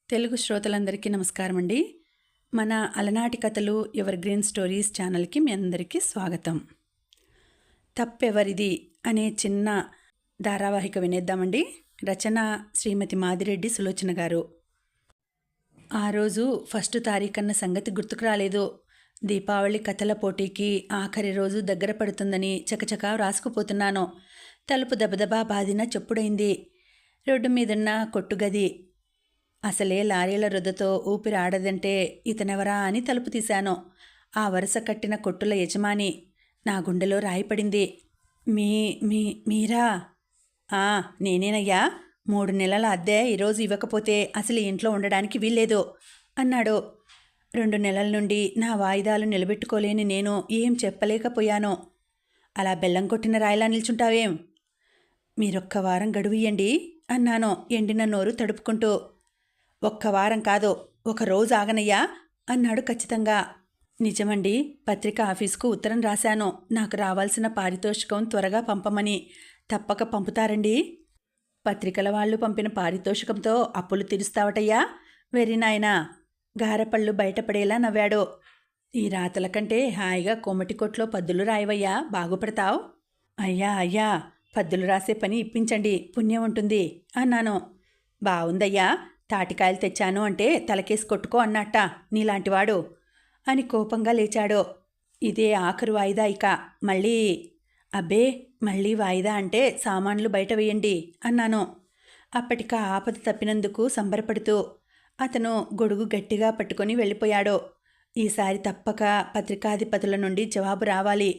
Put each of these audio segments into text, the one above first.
తెలుగు శ్రోతలందరికీ నమస్కారం అండి. మన అలనాటి కథలు ఎవర్ గ్రీన్ స్టోరీస్ ఛానల్కి మీ అందరికీ స్వాగతం. తప్పెవరిది అనే చిన్న ధారావాహిక వినేద్దామండి. రచన శ్రీమతి మాదిరెడ్డి సులోచన గారు. ఆ రోజు 1 తారీఖన్న సంగతి గుర్తుకు రాలేదు. దీపావళి కథల పోటీకి ఆఖరి రోజు దగ్గర పడుతుందని చకచకా రాసుకుపోతున్నాను. తలుపు దబదబా బాదిన చెప్పుడైంది. రోడ్డు మీదున్న కొట్టుగది. అసలే లారీల రుద్దతో ఊపిరి ఆడదంటే ఇతనెవరా అని తలుపు తీశాను. ఆ వరుస కట్టిన కొట్టుల యజమాని. నా గుండెలో రాయిపడింది. మీరా? నేనేనయ్యా. 3 నెలల అద్దె ఈరోజు ఇవ్వకపోతే అసలు ఇంట్లో ఉండడానికి వీల్లేదు అన్నాడు. 2 నెలల నుండి నా వాయిదాలు నిలబెట్టుకోలేని నేను ఏం చెప్పలేకపోయాను. అలా బెల్లం కొట్టిన రాయిలా నిల్చుంటావేం? మీరొక్క వారం గడువియ్యండి అన్నాను ఎండిన నోరు తడుపుకుంటూ. 1 వారం కాదు, 1 రోజు ఆగనయ్యా అన్నాడు ఖచ్చితంగా. నిజమండి, పత్రిక ఆఫీసుకు ఉత్తరం రాశాను. నాకు రావాల్సిన పారితోషికం త్వరగా పంపమని. తప్పక పంపుతారండి? పత్రికల వాళ్ళు పంపిన పారితోషికంతో అప్పులు తీరుస్తావటయ్యా? వెర్రినాయనా. గారపళ్ళు బయటపడేలా నవ్వాడు. ఈ రాతల కంటే హాయిగా కోమటి కొట్లో పద్దులు రాయవయ్యా, బాగుపడతావు. అయ్యా పద్దులు రాసే పని ఇప్పించండి, పుణ్యం ఉంటుంది అన్నాను. బావుందయ్యా, తాటికాయలు తెచ్చాను అంటే తలకేసి కొట్టుకో అన్నట్ట నీలాంటివాడు అని కోపంగా లేచాడు. ఇదే ఆఖరు వాయిదా ఇక. మళ్ళీ వాయిదా అంటే సామాన్లు బయట వేయండి అన్నాను. అప్పటిక ఆపద తప్పినందుకు సంబరపడుతూ. అతను గొడుగు గట్టిగా పట్టుకొని వెళ్ళిపోయాడు. ఈసారి తప్పక పత్రికాధిపతుల నుండి జవాబు రావాలి.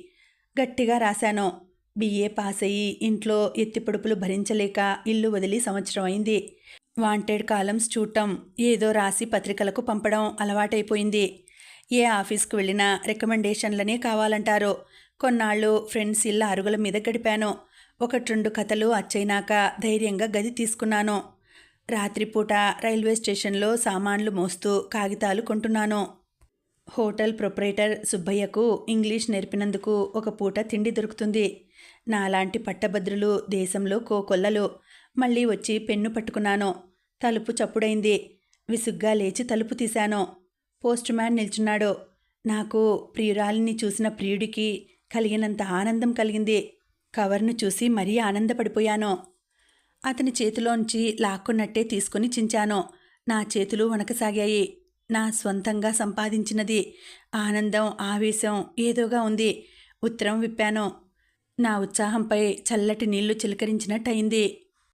గట్టిగా రాశాను. BA పాస్ అయ్యి ఇంట్లో ఎత్తిపొడుపులు భరించలేక ఇల్లు వదిలి సంవత్సరం అయింది. వాంటెడ్ కాలమ్స్ చూడటం, ఏదో రాసి పత్రికలకు పంపడం అలవాటైపోయింది. ఏ ఆఫీస్కు వెళ్ళినా రికమెండేషన్లనే కావాలంటారు. కొన్నాళ్ళు ఫ్రెండ్స్ ఇళ్ళ అరుగుల మీద గడిపాను. 1-2 కథలు అచ్చైనాక ధైర్యంగా గది తీసుకున్నాను. రాత్రిపూట రైల్వే స్టేషన్లో సామాన్లు మోస్తూ కాగితాలు కొంటున్నాను. హోటల్ ప్రొపరేటర్ సుబ్బయ్యకు ఇంగ్లీష్ నేర్పినందుకు 1 పూట తిండి దొరుకుతుంది. నాలాంటి పట్టభద్రులు దేశంలో కోకొల్లలు. మళ్ళీ వచ్చి పెన్ను పట్టుకున్నాను. తలుపు చప్పుడైంది. విసుగ్గా లేచి తలుపు తీశాను. పోస్ట్ మ్యాన్ నిల్చున్నాడు. నాకు ప్రియురాలిని చూసిన ప్రియుడికి కలిగినంత ఆనందం కలిగింది. కవర్ను చూసి మరీ ఆనందపడిపోయాను. అతని చేతిలోంచి లాక్కున్నట్టే తీసుకుని చించాను. నా చేతులు వణకసాగాయి. నా స్వంతంగా సంపాదించినది. ఆనందం, ఆవేశం ఏదోగా ఉంది. ఉత్తరం విప్పాను. నా ఉత్సాహంపై చల్లటి నీళ్లు చిలకరించినట్టయింది.